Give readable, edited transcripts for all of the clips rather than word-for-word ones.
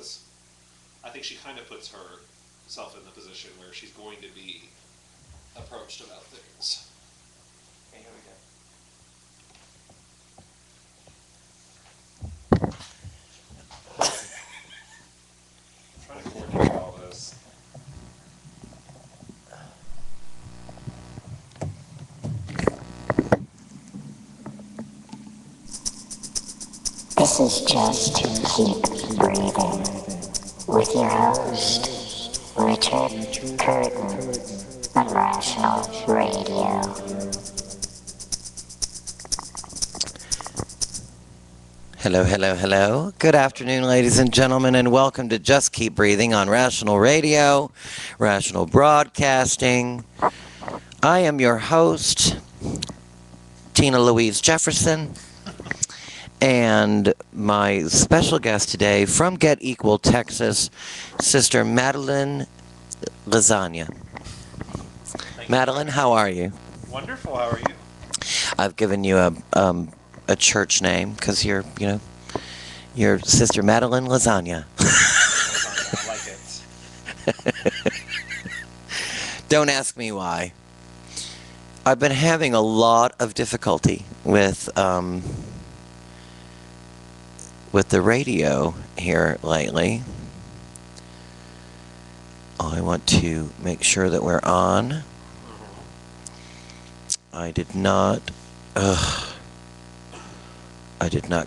because I think she kind of puts herself in the position where she's going to be approached about things. Okay, here we go. I'm trying to coordinate all this. This is Just Keep Breathing with your host, Richard Curtin on Rational Radio. Hello, hello, hello. Good afternoon, ladies and gentlemen, and welcome to Just Keep Breathing on Rational Radio, Rational Broadcasting. I am your host, Tina Louise Jefferson, and my special guest today from Get Equal, Texas, Sister Madeline Lasagna. Madeline, how are you? Wonderful. How are you? I've given you a church name because you're Sister Madeline Lasagna. I like it. Don't ask me why. I've been having a lot of difficulty with the radio here lately. I want to make sure that we're on. I did not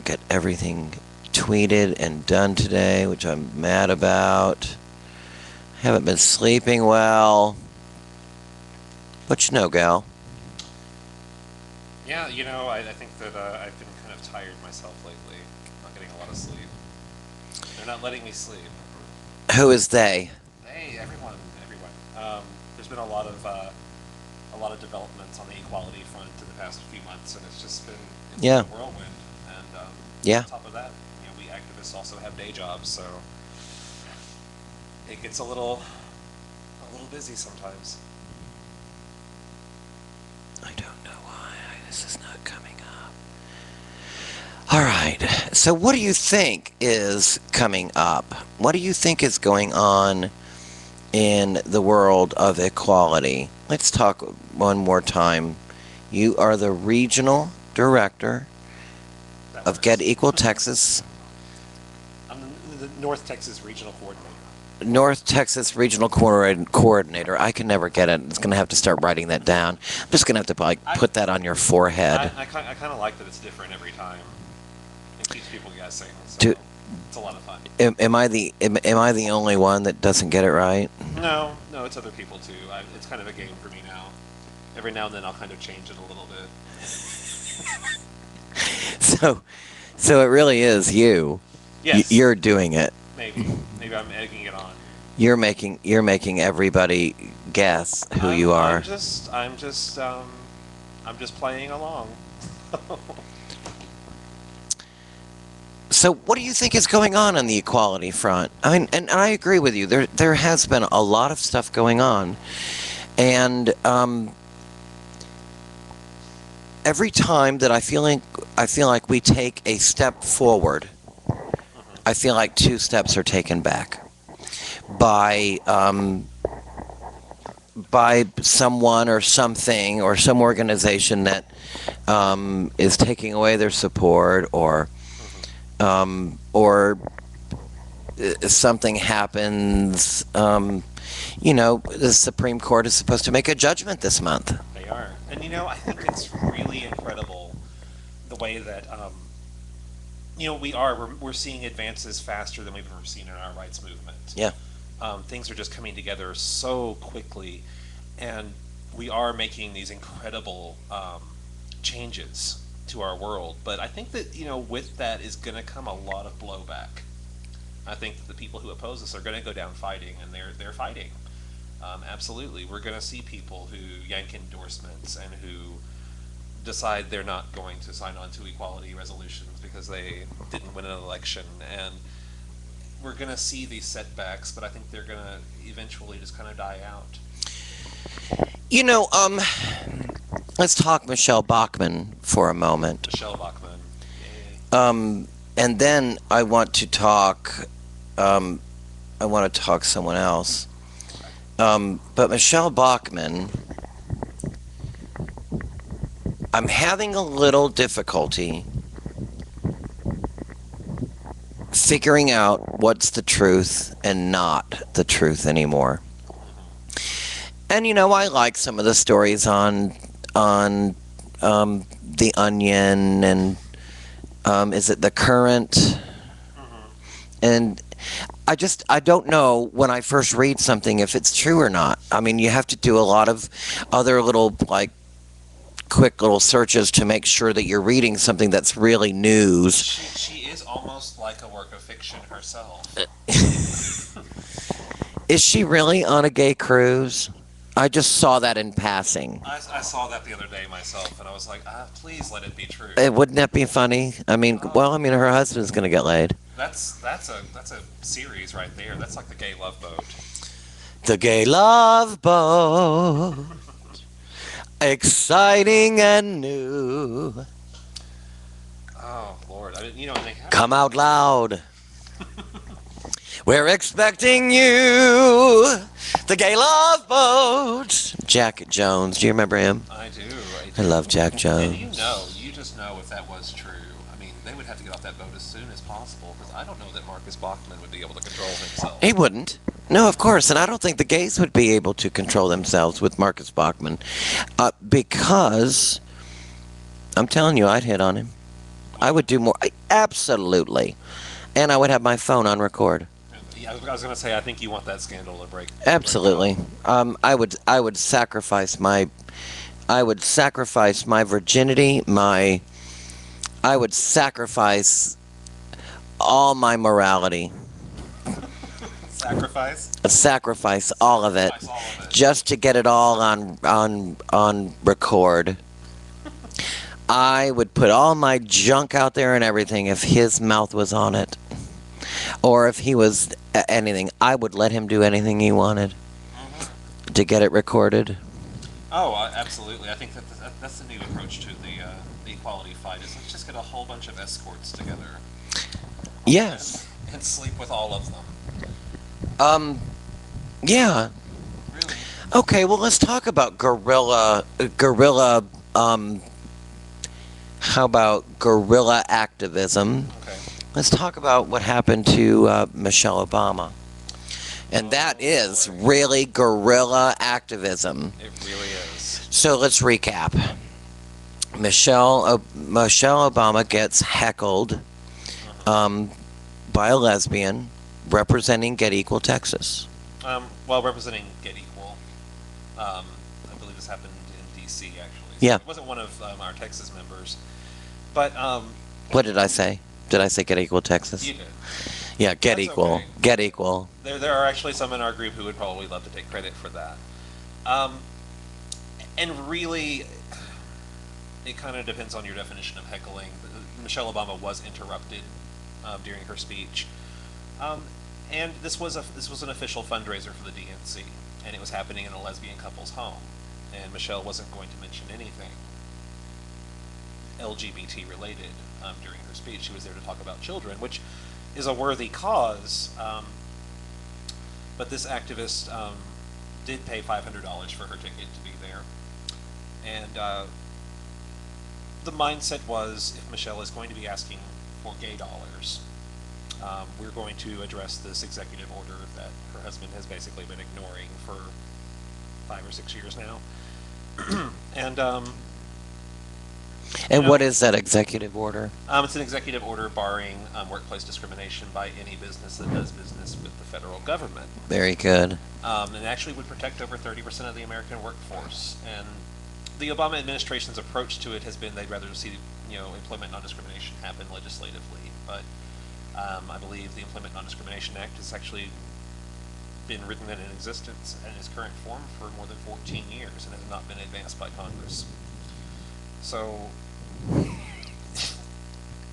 get everything tweeted and done today, which I'm mad about. I haven't been sleeping well. What you know, gal? Yeah, I think that I've been kind of tired myself lately. Not getting a lot of sleep. They're not letting me sleep. Who is they? Hey, everyone. There's been a lot of developments on the equality front in the past few months, and it's been a whirlwind. And on top of that, we activists also have day jobs, so it gets a little busy sometimes. I don't know why this is not coming up. All right. So what do you think is coming up? What do you think is going on in the world of equality? Let's talk one more time. You are the regional director of Get Equal Texas. I'm the North Texas Regional Coordinator. North Texas Regional Coordinator. I can never get it. It's going to have to start writing that down. I'm just going to have to put that on your forehead. I kind of like that it's different every time. It keeps people guessing. So it's a lot of fun. Am I the only one that doesn't get it right? No, it's other people too. It's kind of a game for me now. Every now and then I'll kind of change it a little bit. So it really is you. Yes. You're doing it. Maybe I'm egging it on. You're making everybody guess who you are. I'm just playing along. So what do you think is going on the equality front? I mean, and I agree with you. There has been a lot of stuff going on, and every time that I feel like we take a step forward, I feel like two steps are taken back by someone or something or some organization that is taking away their support, or something happens. The Supreme Court is supposed to make a judgment this month. They are, and I think it's really incredible the way that we're seeing advances faster than we've ever seen in our rights movement. Yeah. Things are just coming together so quickly, and we are making these incredible changes to our world. But I think that with that is going to come a lot of blowback. I think that the people who oppose us are going to go down fighting, and they're fighting. Absolutely, we're going to see people who yank endorsements and who decide they're not going to sign on to equality resolutions because they didn't win an election, and we're going to see these setbacks, but I think they're going to eventually just kind of die out. Let's talk Michelle Bachmann for a moment. Michelle Bachmann. And then I want to talk I want to talk someone else. But Michelle Bachmann, I'm having a little difficulty figuring out what's the truth and not the truth anymore. And I like some of the stories on the Onion and is it The Current? And I don't know when I first read something if it's true or not. I mean, you have to do a lot of other little like quick little searches to make sure that you're reading something that's really news. She is almost like a work of fiction herself. Is she really on a gay cruise? I just saw that in passing. I saw that the other day myself, and I was like, please let it be true. Wouldn't that be funny? I mean, her husband's gonna get laid. That's a series right there. That's like the Gay Love Boat. The Gay Love Boat. Exciting and new. Oh Lord, I didn't. Come out loud. We're expecting you. The Gay Love Boat. Jack Jones. Do you remember him? I do. I love Jack Jones. And you just know if that was true. I mean, they would have to get off that boat as soon as possible because I don't know that Marcus Bachmann would be able to control himself. He wouldn't. No, of course. And I don't think the gays would be able to control themselves with Marcus Bachmann. Because, I'm telling you, I'd hit on him. I would do more. Absolutely. And I would have my phone on record. Yeah, I was going to say, I think you want that scandal to break. Absolutely. I would sacrifice my virginity. I would sacrifice all my morality. Sacrifice all of it, just to get it all on record. I would put all my junk out there and everything if his mouth was on it, or if he was anything. I would let him do anything he wanted to get it recorded. Oh, absolutely. I think that's the new approach to the equality fight. Is let's just get a whole bunch of escorts together. Yes. And sleep with all of them. Yeah. Really? Okay, well, let's talk about guerrilla, how about guerrilla activism? Okay. Let's talk about what happened to Michelle Obama. And that is really guerrilla activism. It really is. So let's recap. Michelle Obama gets heckled by a lesbian representing Get Equal Texas. Representing Get Equal. I believe this happened in D.C. actually. So yeah. It wasn't one of our Texas members. But what did I say? Did I say Get Equal Texas? You did. Yeah, Get That's Equal. Okay. Get Equal. There are actually some in our group who would probably love to take credit for that. And really, it kind of depends on your definition of heckling. Michelle Obama was interrupted during her speech. And this was an official fundraiser for the DNC, and it was happening in a lesbian couple's home. And Michelle wasn't going to mention anything LGBT related during her speech. She was there to talk about children, which is a worthy cause. But this activist did pay $500 for her ticket to be there, and the mindset was, if Michelle is going to be asking for gay dollars, we're going to address this executive order that her husband has basically been ignoring for 5 or 6 years now. And what is that executive order? It's an executive order barring workplace discrimination by any business that does business with the federal government. Very good. And actually would protect over 30% of the American workforce. And the Obama administration's approach to it has been they'd rather see, employment non-discrimination happen legislatively. But I believe the Employment Non-Discrimination Act has actually been written in existence in its current form for more than 14 years and has not been advanced by Congress. So,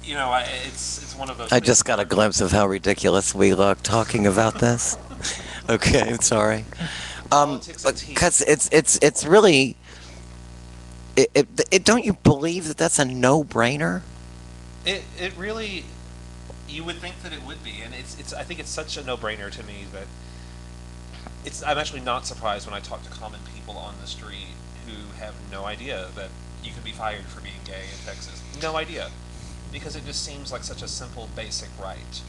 it's one of those. I just got a glimpse of how ridiculous we look talking about this. Okay, sorry. Because it's really. Don't you believe that that's a no-brainer? It really You would think that it would be, and it's. I think it's such a no-brainer to me that it's. I'm actually not surprised when I talk to common people on the street who have no idea that you can be fired for being gay in Texas. No idea, because it just seems like such a simple, basic right.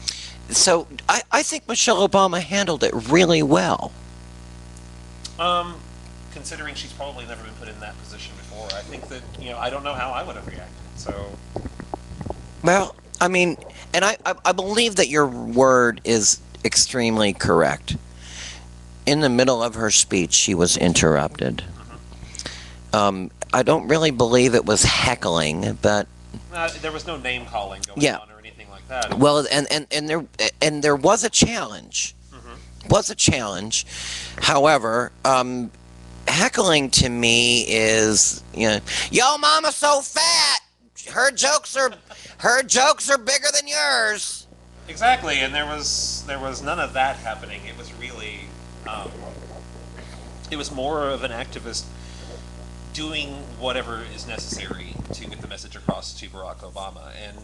So I think Michelle Obama handled it really well. Um, Considering she's probably never been put in that position before, I think that I don't know how I would have reacted. So Well, I mean, and I believe that your word is extremely correct. In the middle of her speech, she was interrupted. I don't really believe it was heckling, but there was no name calling going yeah. on or anything like that. Well, and there was a challenge. Mhm. Was a challenge. However, heckling to me is, yo, mama's so fat. Her jokes are bigger than yours. Exactly, and there was none of that happening. It was really, it was more of an activist doing whatever is necessary to get the message across to Barack Obama. And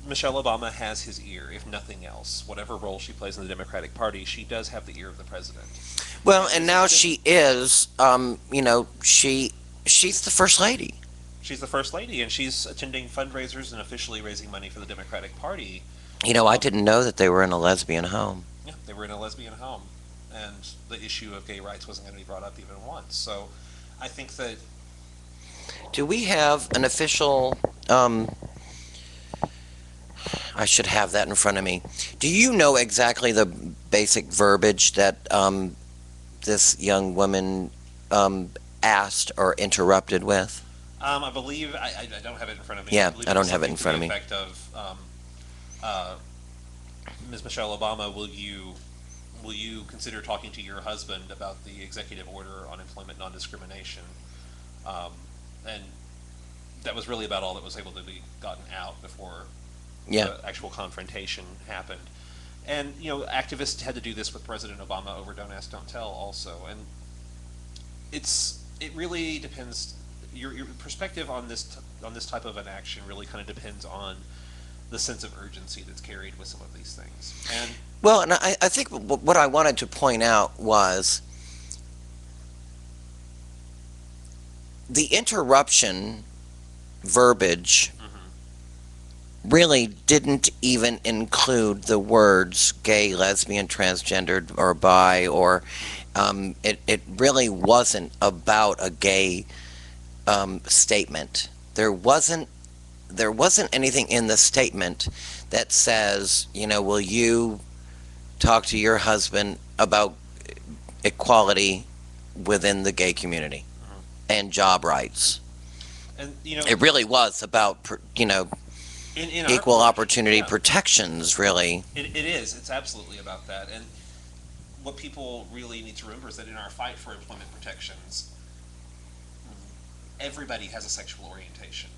Michelle Obama has his ear, if nothing else. Whatever role she plays in the Democratic Party, she does have the ear of the president. Well, and now she is, she's the first lady. She's the first lady, and she's attending fundraisers and officially raising money for the Democratic Party. I didn't know that they were in a lesbian home. Yeah, they were in a lesbian home, and the issue of gay rights wasn't going to be brought up even once. So I think that Do we have an official, I should have that in front of me. Do you know exactly the basic verbiage that this young woman asked or interrupted with? I believe I don't have it in front of me. Yeah, believe I don't was have it in front of something me. to the effect of, Ms. Michelle Obama, will you consider talking to your husband about the executive order on employment non-discrimination? And that was really about all that was able to be gotten out before Yeah. the actual confrontation happened. And activists had to do this with President Obama over Don't Ask, Don't Tell also. And it really depends. Your perspective on this type of an action really kind of depends on the sense of urgency that's carried with some of these things. And Well, and I think what I wanted to point out was the interruption verbiage really didn't even include the words gay, lesbian, transgendered, or bi, or it really wasn't about a gay statement. There wasn't anything in the statement that says, will you talk to your husband about equality within the gay community and job rights. and It really was about, in our equal culture, opportunity yeah, protections, really. it is. It's absolutely about that. And what people really need to remember is that in our fight for employment protections, everybody has a sexual orientation.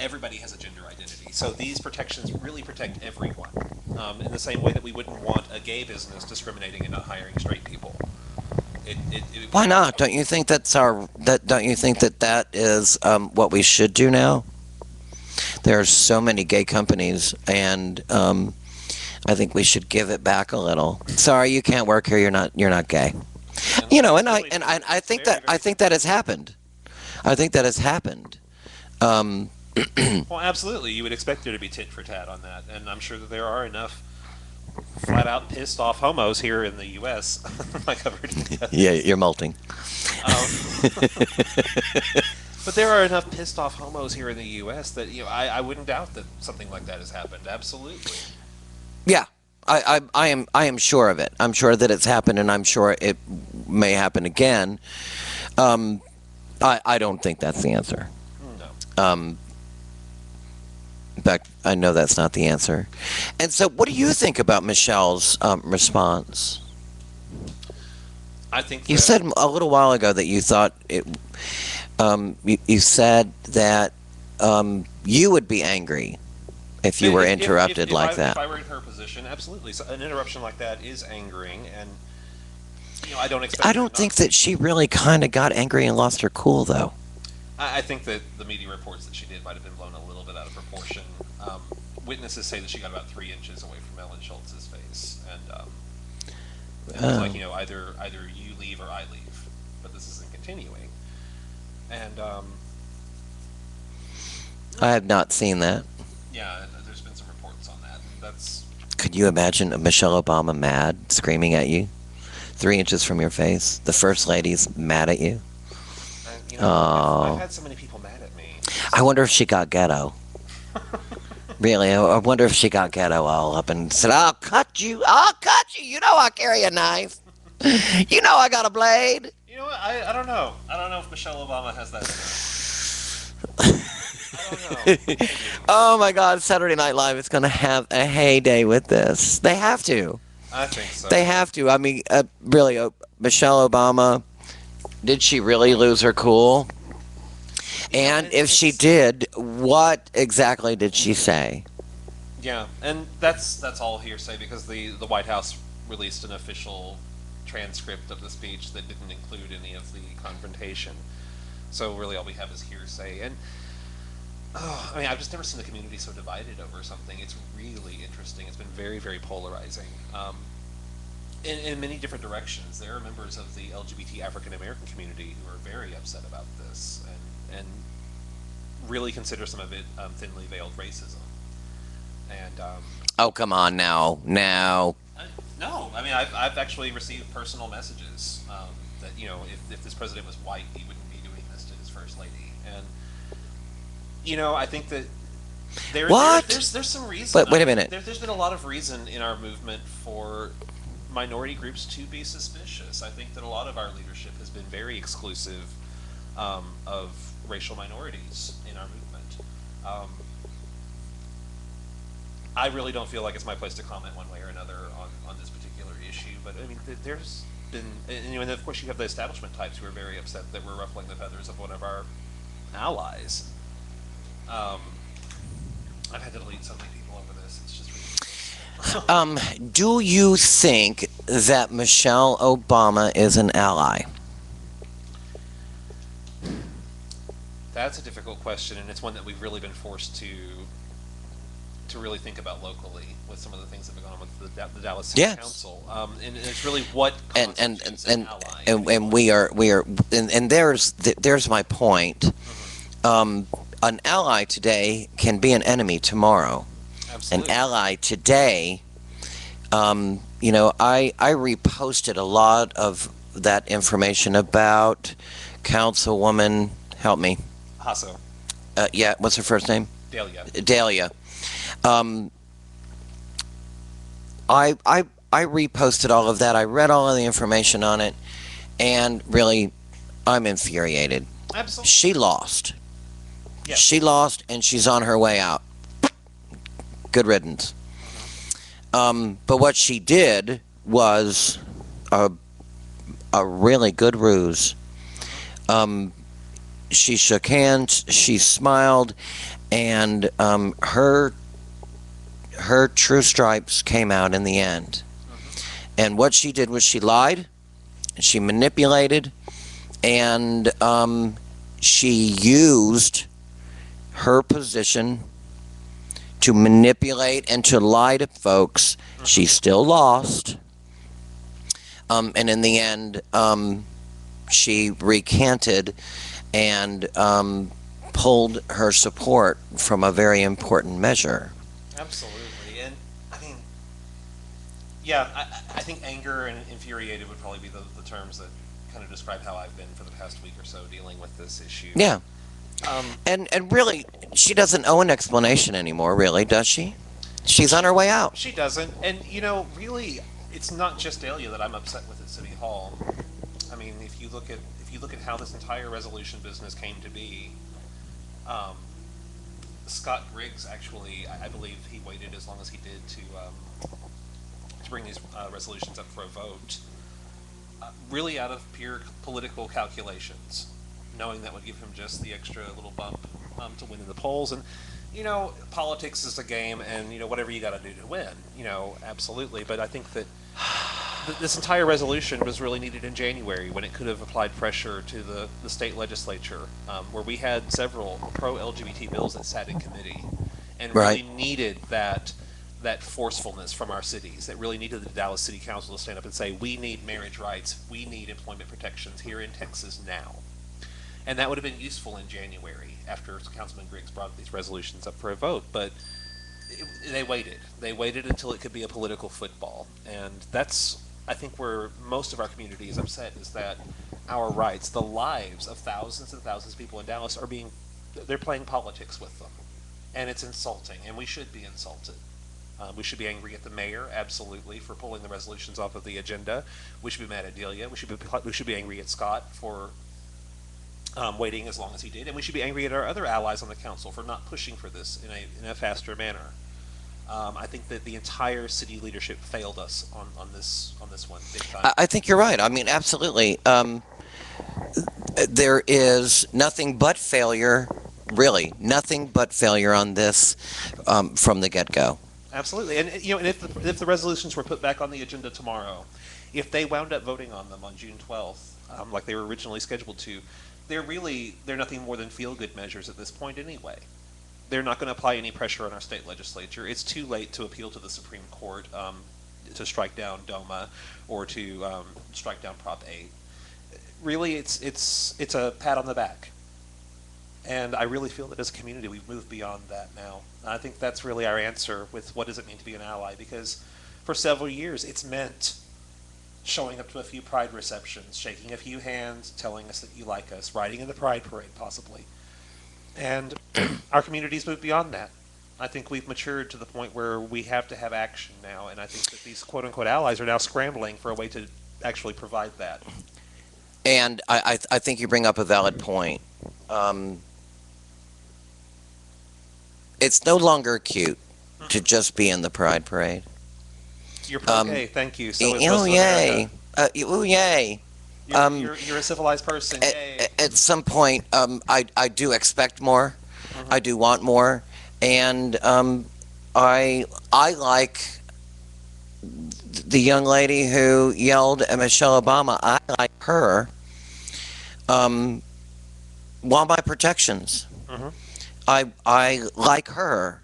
Everybody has a gender identity. So these protections really protect everyone. In the same way that we wouldn't want a gay business discriminating and not hiring straight people. Why not? Don't you think don't you think that is what we should do now? There are so many gay companies, and I think we should give it back a little. Sorry, you can't work here. You're not gay. And I think that has happened. I think that has happened. Well, absolutely. You would expect there to be tit for tat on that, and I'm sure that there are enough flat out pissed off homos here in the U.S. like I've already Yeah, you're molting. But there are enough pissed off homos here in the U.S. that I wouldn't doubt that something like that has happened. Absolutely. Yeah, I am sure of it. I'm sure that it's happened, and I'm sure it may happen again. I don't think that's the answer. No. In fact, I know that's not the answer. And so, what do you think about Michelle's response? I think You said a little while ago that you thought it. You said that you would be angry if you were interrupted if like that. If I were in her position, absolutely. So an interruption like that is angering, and I don't expect. I don't think that she really kind of got angry and lost her cool, though. I think that the media reports that she did might have been blown a little bit out of proportion. witnesses say that she got about 3 inches away from Ellen Schultz's face, and it was Oh. like, either you leave or I leave, but this isn't continuing. And I have not seen that. yeah, and there's been some reports on that, and that's Could you imagine Michelle Obama mad, screaming at you? 3 inches from your face. The first lady's mad at you. and, Oh. I've had so many people mad at me. I wonder if she got ghetto. Really, I wonder if she got ghetto all up and said, I'll cut you. I'll cut you. You know I carry a knife. You know I got a blade. You know what? I don't know. I don't know if Michelle Obama has that in her. I don't know. Maybe. Oh my God, Saturday Night Live is going to have a heyday with this. They have to. I think so. They have to. I mean, really, Michelle Obama, did she really lose her cool? And if she did, what exactly did she say? Yeah, and that's all hearsay because the White House released an official transcript of the speech that didn't include any of the confrontation. So really, all we have is hearsay. And I mean, I've just never seen the community so divided over something. It's really interesting. It's been very, very polarizing. In many different directions. There are members of the LGBT African American community who are very upset about this and really consider some of it thinly veiled racism. And Oh, come on now. Now. no, I mean, I've actually received personal messages that if this president was white, he wouldn't be doing this to his first lady. And I think that What? there's some reason. But wait a minute. There's been a lot of reason in our movement for minority groups to be suspicious. I think that a lot of our leadership has been very exclusive of racial minorities in our movement. I really don't feel like it's my place to comment one way or another on this particular issue, but I mean, there's been, and of course you have the establishment types who are very upset that we're ruffling the feathers of one of our allies. I've had to delete so many people over this. It's just ridiculous. Do you think that Michelle Obama is an ally? That's a difficult question, and it's one that we've really been forced to really think about locally with some of the things that have gone on with the Dallas City Yes. Council. And it's really what and constitutes and an ally. and we are and there's my point. An ally today can be an enemy tomorrow. An Absolutely. ally today, I reposted a lot of that information about Councilwoman, help me, Hasso, yeah, what's her first name? Dahlia. Dahlia. I reposted all of that. I read all of the information on it, and really, I'm infuriated. Absolutely. She lost. Yes. She lost, and she's on her way out. Good riddance. But what she did was a really good ruse. She shook hands, she smiled, and her true stripes came out in the end. And what she did was she lied, she manipulated, and she used her position to manipulate and to lie to folks. She still lost. And in the end, she recanted and pulled her support from a very important measure. Absolutely. And I mean, yeah, I think anger and infuriated would probably be the terms that kind of describe how I've been for the past week or so dealing with this issue. Yeah. Um, And really, she doesn't owe an explanation anymore, really, does she? She's on her way out. She doesn't, and really, it's not just Dahlia that I'm upset with at City Hall. I mean, if you look at how this entire resolution business came to be, Scott Griggs actually, I believe he waited as long as he did to bring these resolutions up for a vote, really out of pure political calculations, knowing that would give him just the extra little bump to win in the polls. And politics is a game, and whatever you got to do to win, absolutely. But I think that this entire resolution was really needed in January when it could have applied pressure to the state legislature, where we had several pro-LGBT bills that sat in committee, and Right. really needed that forcefulness from our cities. That really needed the Dallas City Council to stand up and say, we need marriage rights, we need employment protections here in Texas now. And that would have been useful in January after Councilman Griggs brought these resolutions up for a vote. But they waited. They waited until it could be a political football. And that's, I think, where most of our community is upset, is that our rights, the lives of thousands and thousands of people in Dallas they're playing politics with them. And it's insulting, and we should be insulted. We should be angry at the mayor, absolutely, for pulling the resolutions off of the agenda. We should be mad at Delia. We should be angry at Scott for waiting as long as he did, and we should be angry at our other allies on the council for not pushing for this in a faster manner. I think that the entire city leadership failed us on this one big time. I think you're right. I mean, absolutely. There is nothing but failure, really, nothing but failure on this from the get-go. Absolutely, and and if the resolutions were put back on the agenda tomorrow, if they wound up voting on them on June 12th, like they were originally scheduled to, they're nothing more than feel-good measures at this point anyway. They're not going to apply any pressure on our state legislature. It's too late to appeal to the Supreme Court to strike down DOMA or to strike down Prop 8. Really, it's a pat on the back. And I really feel that as a community, we've moved beyond that now. I think that's really our answer with what does it mean to be an ally, because for several years it's meant showing up to a few pride receptions, shaking a few hands, telling us that you like us, riding in the pride parade possibly. And our community's moved beyond that. I think we've matured to the point where we have to have action now, and I think that these quote-unquote allies are now scrambling for a way to actually provide that. And I think you bring up a valid point. It's no longer cute to just be in the Pride Parade. You're pro-gay, thank you. So is Oh, most of yay. America. Oh, yay. You're a civilized person, yay. At some point, I do expect more. I do want more. And I like the young lady who yelled at Michelle Obama. I like her. Want my protections. I like her.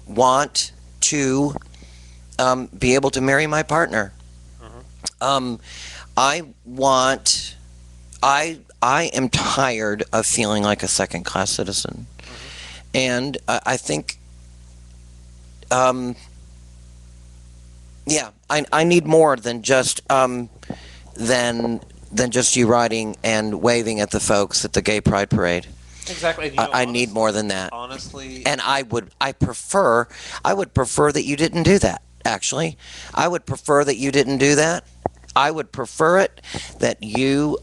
Want to be able to marry my partner. I am tired of feeling like a second-class citizen. And I think, yeah, I need more than just than just you riding and waving at the folks at the Gay Pride Parade. Exactly. And, I need more than that. Honestly, And I would prefer that you didn't do that, actually. I would prefer that you didn't do that. I would prefer it that you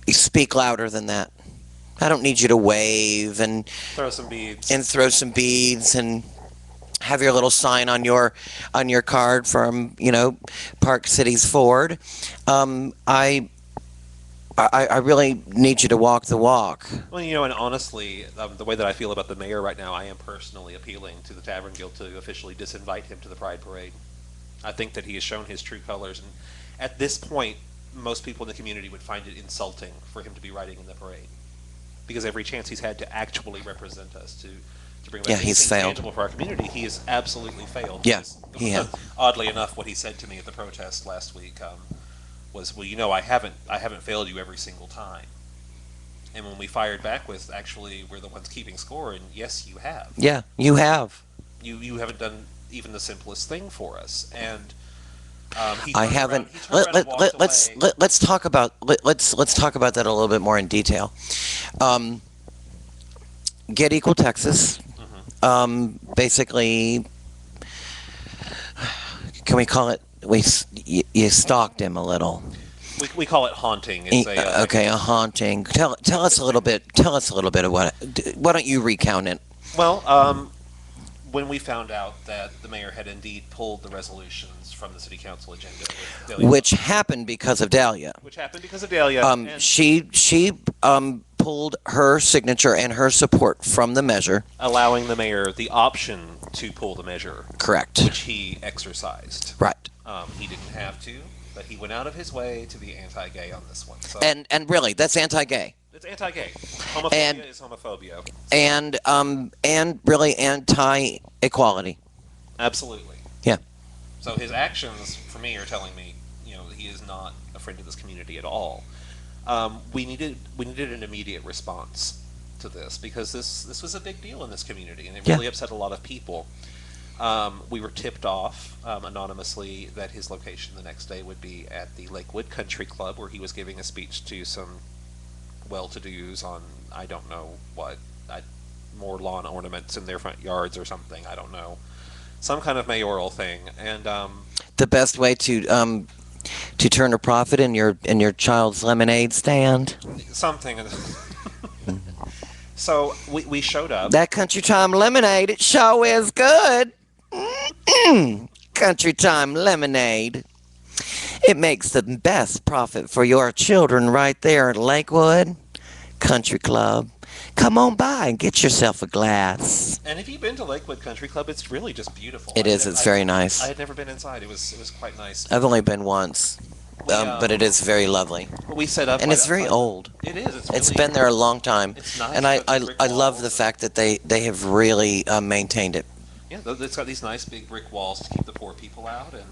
speak louder than that. I don't need you to wave and throw some beads. throw some beads and have your little sign on your card from, Park Cities Ford. I really need you to walk the walk. Well, and honestly, the way that I feel about the mayor right now, I am personally appealing to the Tavern Guild to officially disinvite him to the Pride Parade. I think that he has shown his true colors, and at this point, most people in the community would find it insulting for him to be riding in the parade, because every chance he's had to actually represent us, to bring back he's anything failed. tangible for our community, he has absolutely failed. Yeah, he has. Oddly enough, what he said to me at the protest last week was, well, I haven't failed you every single time. And when we fired back with, actually, we're the ones keeping score, and yes, you have. Yeah, you have. You haven't done even the simplest thing for us, and I haven't. Let's talk about that a little bit more in detail. Get Equal Texas. Basically, can we call it? You stalked him a little. We call it haunting. It's a haunting. Tell us a little bit. Tell us a little bit of what. Why don't you recount it? Well, when we found out that the mayor had indeed pulled the resolutions from the city council agenda, with Delia, Which happened because of Dahlia. and She pulled her signature and her support from the measure. allowing the mayor the option to pull the measure, Correct. which he exercised. Right. He didn't have to, but he went out of his way to be anti-gay on this one. So And really, that's anti-gay. It's anti-gay. Homophobia And is homophobia. and really anti-equality. Absolutely. Yeah. So his actions, for me, are telling me, that he is not a friend of this community at all. We needed an immediate response to this because this was a big deal in this community, and it Yeah. really upset a lot of people. We were tipped off anonymously that his location the next day would be at the Lakewood Country Club, where he was giving a speech to some well-to-dos on I don't know what, more lawn ornaments in their front yards or something. I don't know, some kind of mayoral thing, and The best way to turn a profit in your child's lemonade stand. something. So we showed up. That Country Time lemonade, it sure is good. Country Time lemonade. It makes the best profit for your children right there at Lakewood Country Club. Come on by and get yourself a glass. And if you've been to Lakewood Country Club, it's really just beautiful. It is. It's very nice. I had never been inside. It was quite nice. I've only been once, but it is very lovely. We set up, And right it's very outside. old. It is. It's really, been there a long time. It's nice. And It's got the brick I love walls the and- fact that they have really maintained it. Yeah, it's got these nice big brick walls to keep the poor people out, and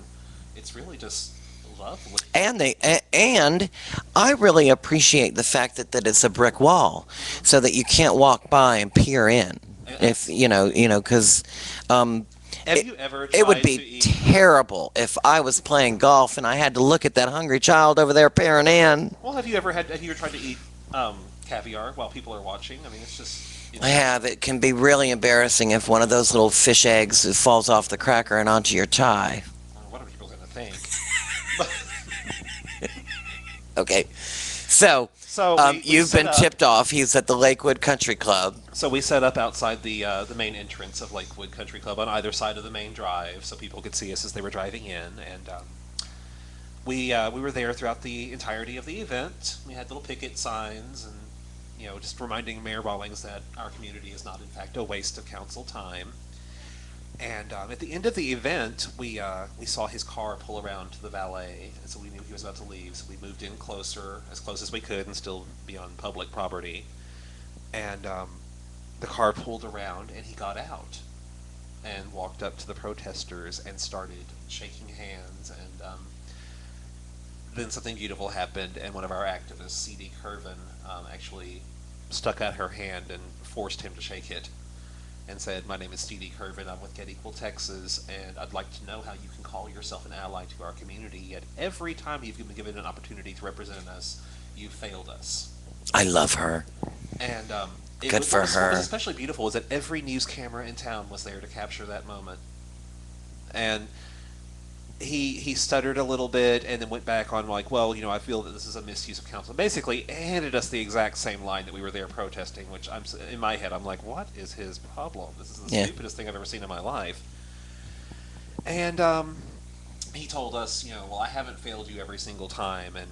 it's really just lovely. And I really appreciate the fact that it's a brick wall, so that you can't walk by and peer in. If because Have you ever tried it would to be eat? terrible if I was playing golf and I had to look at that hungry child over there peering in. Well, have you ever tried to eat caviar while people are watching? I mean, it's just. I have. It can be really embarrassing if one of those little fish eggs falls off the cracker and onto your tie. What are people going to think? Okay, so So we you've set been up- tipped off. He's at the Lakewood Country Club. So we set up outside the main entrance of Lakewood Country Club on either side of the main drive, so people could see us as they were driving in, and we were there throughout the entirety of the event. We had little picket signs, and just reminding Mayor Rawlings that our community is not, in fact, a waste of council time. And at the end of the event, we saw his car pull around to the valet, and so we knew he was about to leave. So we moved in closer, as close as we could, and still be on public property. And the car pulled around, and he got out and walked up to the protesters and started shaking hands. And then something beautiful happened, and one of our activists, C.D. Curvin, actually stuck out her hand and forced him to shake it, and said, "My name is C.D. Curvin, I'm with Get Equal Texas, and I'd like to know how you can call yourself an ally to our community, yet every time you've been given an opportunity to represent us, you've failed us." I love her. And Good for what her. was especially beautiful was that every news camera in town was there to capture that moment. And he stuttered a little bit and then went back on like, well, I feel that this is a misuse of council. Basically, handed us the exact same line that we were there protesting, which in my head, I'm like, what is his problem? This is the Yeah. stupidest thing I've ever seen in my life. And he told us, well, I haven't failed you every single time, and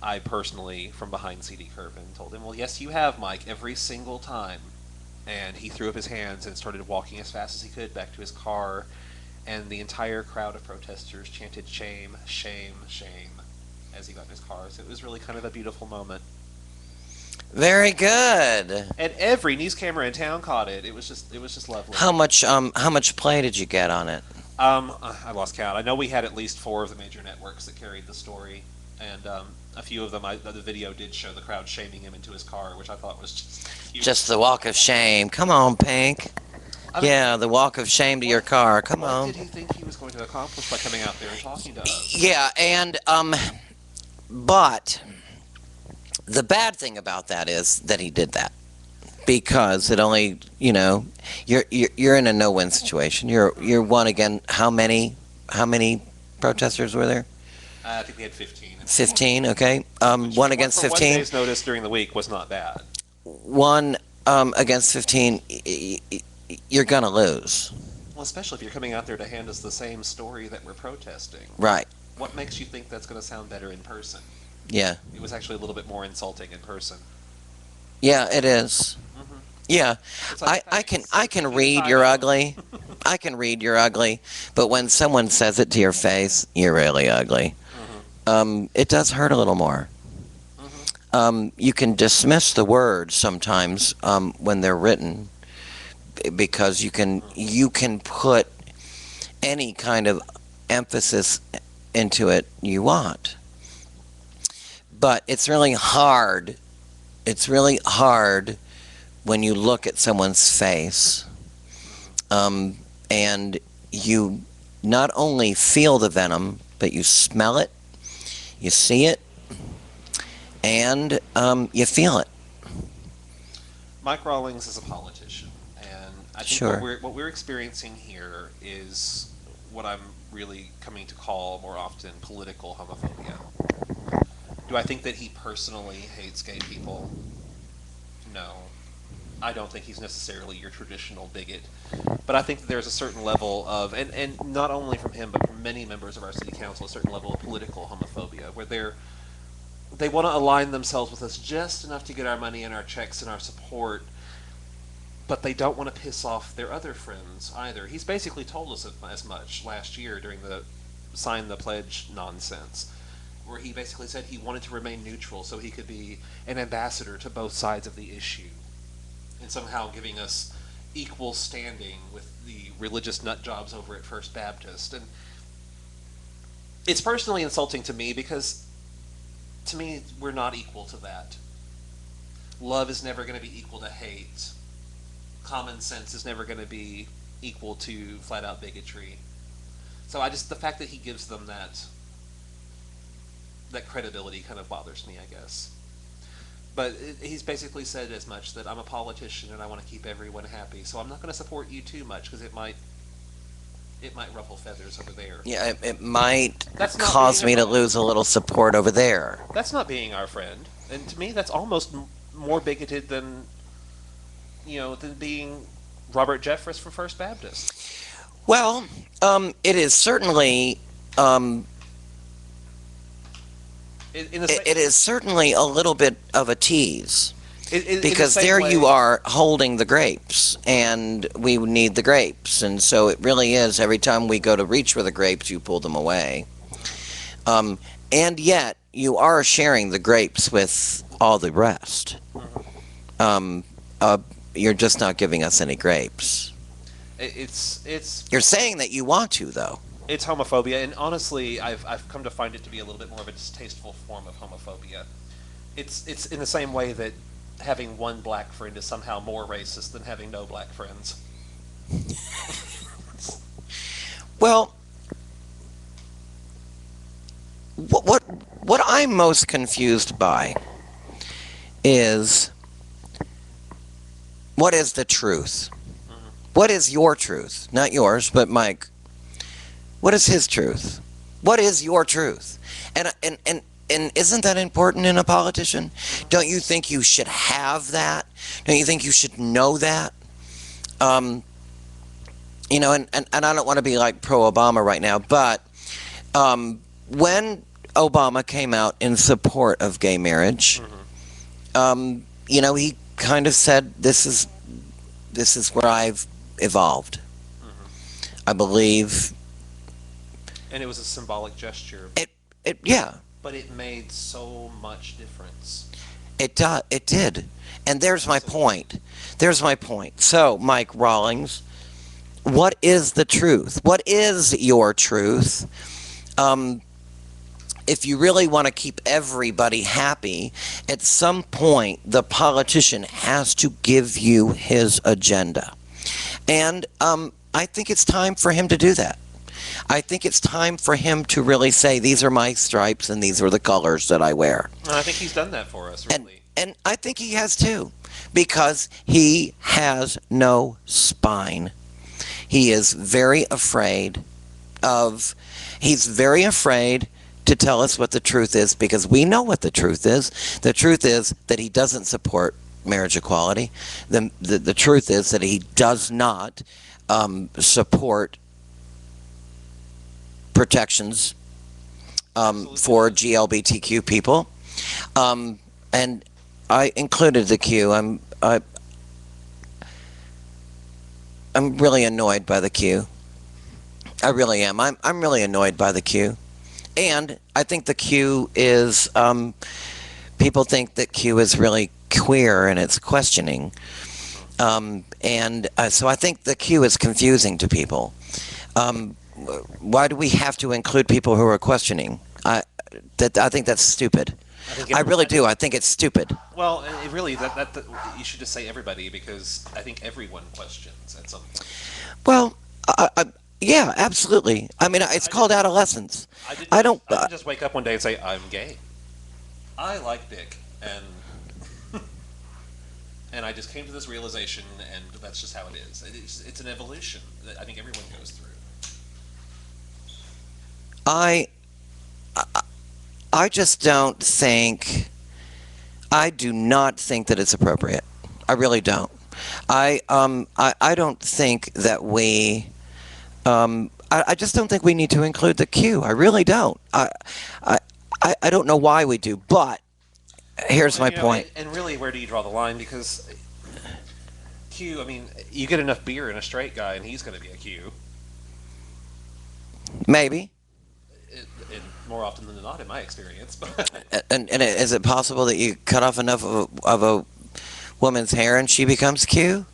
I personally, from behind C.D. Curvin, told him, well, yes, you have, Mike, every single time. And he threw up his hands and started walking as fast as he could back to his car, and the entire crowd of protesters chanted shame, shame, shame as he got in his car. So it was really kind of a beautiful moment. Very good. And every news camera in town caught it. It was just lovely. How much play did you get on it? I lost count. I know we had at least 4 of the major networks that carried the story, and a few of them, the video did show the crowd shaming him into his car, which I thought was just cute. Just the walk of shame. Come on, Pink. I mean, Yeah, the walk of shame to your car. Come what on. did he think he was going to accomplish by coming out there and talking to us? Yeah, and but the bad thing about that is that he did that because it only, you're in a no-win situation. You're one again. How many protesters were there? I think we had 15. 15. Okay. One against For 15. 1 day's notice during the week was not bad. One against 15. You're gonna lose. Well, especially if you're coming out there to hand us the same story that we're protesting. Right. What makes you think that's going to sound better in person? Yeah. It was actually a little bit more insulting in person. Yeah, it is. Mhm. Yeah. It's like, I can thanks. read you're ugly. I can read you're ugly, but when someone says it to your face, you're really ugly. Mhm. It does hurt a little more. Mhm. you can dismiss the words sometimes when they're written, because you can put any kind of emphasis into it you want. But it's really hard. It's really hard when you look at someone's face, and you not only feel the venom, but you smell it, you see it, and you feel it. Mike Rawlings is a politician, and I think Sure. what we're experiencing here is what I'm really coming to call more often political homophobia. Do I think that he personally hates gay people? No. I don't think he's necessarily your traditional bigot. But I think that there's a certain level of, and not only from him, but from many members of our city council, a certain level of political homophobia, where they want to align themselves with us just enough to get our money and our checks and our support, but they don't want to piss off their other friends either. He's basically told us as much last year during the sign the pledge nonsense, where he basically said he wanted to remain neutral so he could be an ambassador to both sides of the issue, and somehow giving us equal standing with the religious nut jobs over at First Baptist. And it's personally insulting to me because, to me, we're not equal to that. Love is never going to be equal to hate. Common sense is never going to be equal to flat out bigotry. So the fact that he gives them that credibility kind of bothers me, I guess. But he's basically said as much, that I'm a politician and I want to keep everyone happy, so I'm not going to support you too much because it might ruffle feathers over there. Yeah, it might That's not cause being me a to lose a little support over there. That's not being our friend, and to me, that's almost more bigoted than being Robert Jeffress for First Baptist. Well, it is certainly it is certainly a little bit of a tease, because there you are holding the grapes, and we need the grapes, and so it really is, every time we go to reach for the grapes, you pull them away. And yet you are sharing the grapes with all the rest. You're just not giving us any grapes. You're saying that you want to, though. It's homophobia, and honestly, I've come to find it to be a little bit more of a distasteful form of homophobia. It's in the same way that having one black friend is somehow more racist than having no black friends. Well, what I'm most confused by is, what is the truth? What is your truth? Not yours, but Mike. What is his truth? What is your truth? And isn't that important in a politician? Don't you think you should have that? Don't you think you should know that? And I don't want to be like pro-Obama right now, but when Obama came out in support of gay marriage, he kind of said, this is where I've evolved. I believe. And it was a symbolic gesture. Yeah. But it made so much difference. It did. And there's my point. So, Mike Rawlings, what is the truth? What is your truth? If you really want to keep everybody happy, at some point the politician has to give you his agenda. And I think it's time for him to do that. I think it's time for him to really say, these are my stripes and these are the colors that I wear. And I think he's done that for us, really. And I think he has too, because he has no spine. He is very afraid to tell us what the truth is, because we know what the truth is. The truth is that he doesn't support marriage equality. The truth is that he does not support protections for GLBTQ people, and I included the Q. I'm really annoyed by the Q. I really am. I'm really annoyed by the Q, and I think the Q is people think that Q is really queer and it's questioning. So I think the Q is confusing to people. Why do we have to include people who are questioning? I think that's stupid. think I really do. I think it's stupid. Well, it really that you should just say everybody, because I think everyone questions at some point. Well, yeah, absolutely. I mean, it's called adolescence. I don't. I didn't just wake up one day and say I'm gay. I like dick, and and I just came to this realization, and that's just how it is. It's an evolution that I think everyone goes through. I just don't think. I do not think that it's appropriate. I really don't. I don't think that we. I just don't think we need to include the Q. I really don't. I don't know why we do, but here's my point. And really, where do you draw the line? Because Q, I mean, you get enough beer in a straight guy, and he's going to be a Q. Maybe. More often than not, in my experience. But And is it possible that you cut off enough of a woman's hair and she becomes Q?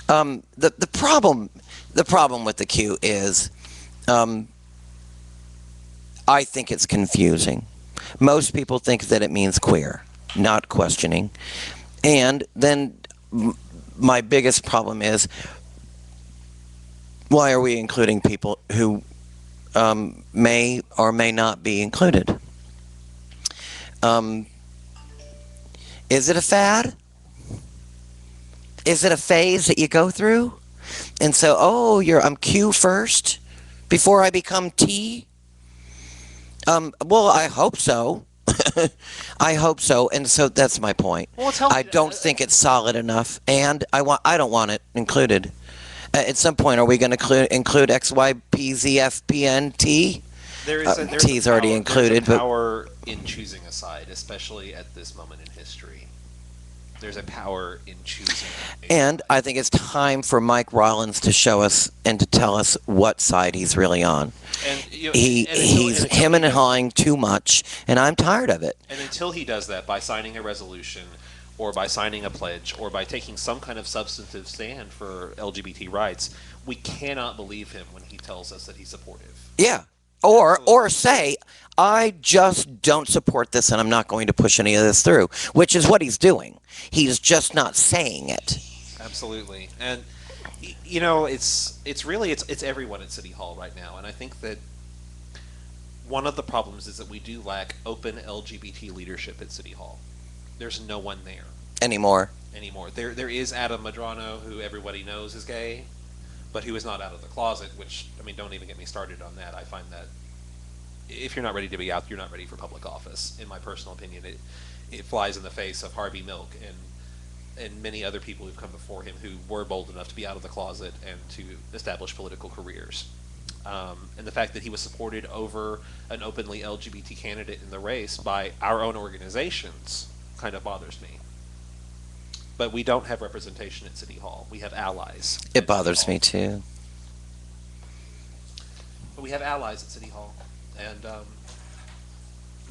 The problem with the Q is, I think it's confusing. Most people think that it means queer, not questioning. And then my biggest problem is, why are we including people who may or may not be included? Is it a fad? Is it a phase that you go through? And so, I'm Q first before I become T? Well, I hope so. I hope so, and so that's my point. Well, I don't think it's solid enough, and I don't want it included. At some point, are we going to include X, Y, P, Z, F, P, N, T? There's T's already included, there's a but power in choosing a side, especially at this moment in history. There's a power in choosing. And I think it's time for Mike Rollins to show us and to tell us what side he's really on. And He's him and hawing too much, and I'm tired of it. And until he does that by signing a resolution, or by signing a pledge, or by taking some kind of substantive stand for LGBT rights, we cannot believe him when he tells us that he's supportive. Yeah. Or say, I just don't support this and I'm not going to push any of this through, which is what he's doing. He's just not saying it. Absolutely. And it's really everyone at City Hall right now, and I think that one of the problems is that we do lack open LGBT leadership at City Hall. There's no one there Anymore. There is Adam Madrano, who everybody knows is gay, but who is not out of the closet, which, I mean, don't even get me started on that. I find that if you're not ready to be out, you're not ready for public office. In my personal opinion, it flies in the face of Harvey Milk and many other people who've come before him who were bold enough to be out of the closet and to establish political careers. And the fact that he was supported over an openly LGBT candidate in the race by our own organizations kind of bothers me. But we don't have representation at City Hall. We have allies. It bothers me too. But we have allies at City Hall. And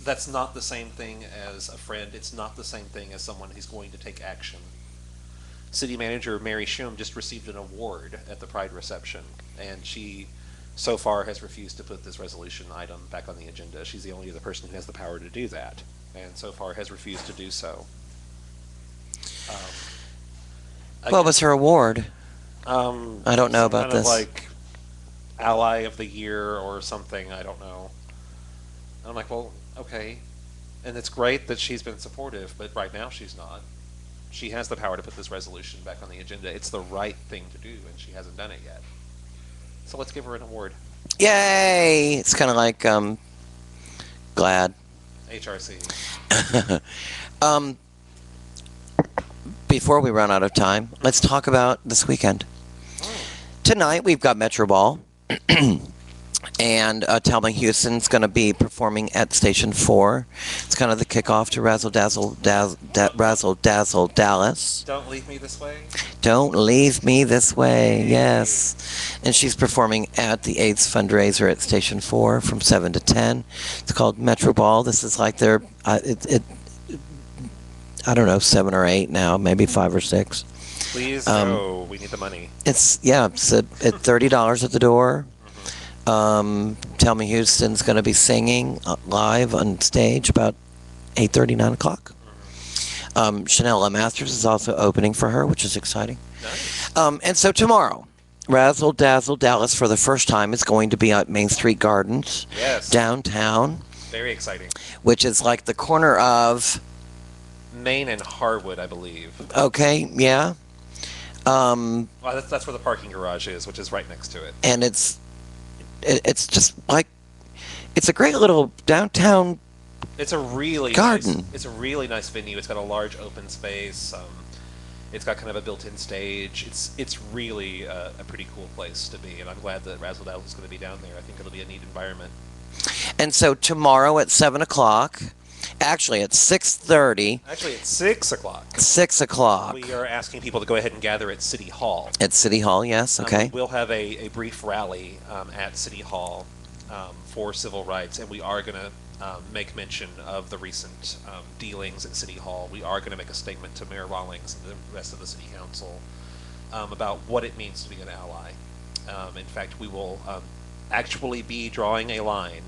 that's not the same thing as a friend. It's not the same thing as someone who's going to take action. City Manager Mary Shum just received an award at the Pride reception, and she so far has refused to put this resolution item back on the agenda. She's the only other person who has the power to do that, and so far has refused to do so. What was her award? I don't know about kind this. Of like Ally of the Year or something. I don't know. And I'm like, well, okay, and it's great that she's been supportive, but right now she's not. She has the power to put this resolution back on the agenda. It's the right thing to do, and she hasn't done it yet. So let's give her an award. Yay! It's kind of like GLAAD. HRC. Before we run out of time, let's talk about this weekend. Tonight we've got Metro Ball, and Thelma Houston's going to be performing at Station 4. It's kind of the kickoff to Razzle Dazzle Dallas. Don't Leave Me This Way. Don't Leave Me This Way, yes. And she's performing at the AIDS fundraiser at Station 4 from 7 to 10. It's called Metro Ball. This is like their I don't know, 7 or 8 now, maybe 5 or 6. Please go. We need the money. It's at $30 at the door. Tell Me Houston's going to be singing live on stage about 8:30, 9 o'clock. Chanel Masters is also opening for her, which is exciting. Nice. And so tomorrow, Razzle Dazzle Dallas for the first time is going to be at Main Street Gardens, Yes. downtown, Very exciting. which is like the corner of, Main and Harwood, I believe. okay, yeah. Well, that's where the parking garage is, which is right next to it. And it's just like, it's a great little downtown. It's a really Garden. Nice, it's a really nice venue. It's got a large open space. It's got kind of a built-in stage. It's really a pretty cool place to be, and I'm glad that Razzle Dazzle is going to be down there. I think it'll be a neat environment. And so tomorrow at 7 o'clock, actually at 6:30, Actually, it's 6 o'clock. 6 o'clock We are asking people to go ahead and gather at City Hall. at City Hall, yes, okay. We'll have a brief rally at City Hall for civil rights, and we are going to make mention of the recent dealings at City Hall. We are going to make a statement to Mayor Rawlings and the rest of the City Council about what it means to be an ally. In fact, we will actually be drawing a line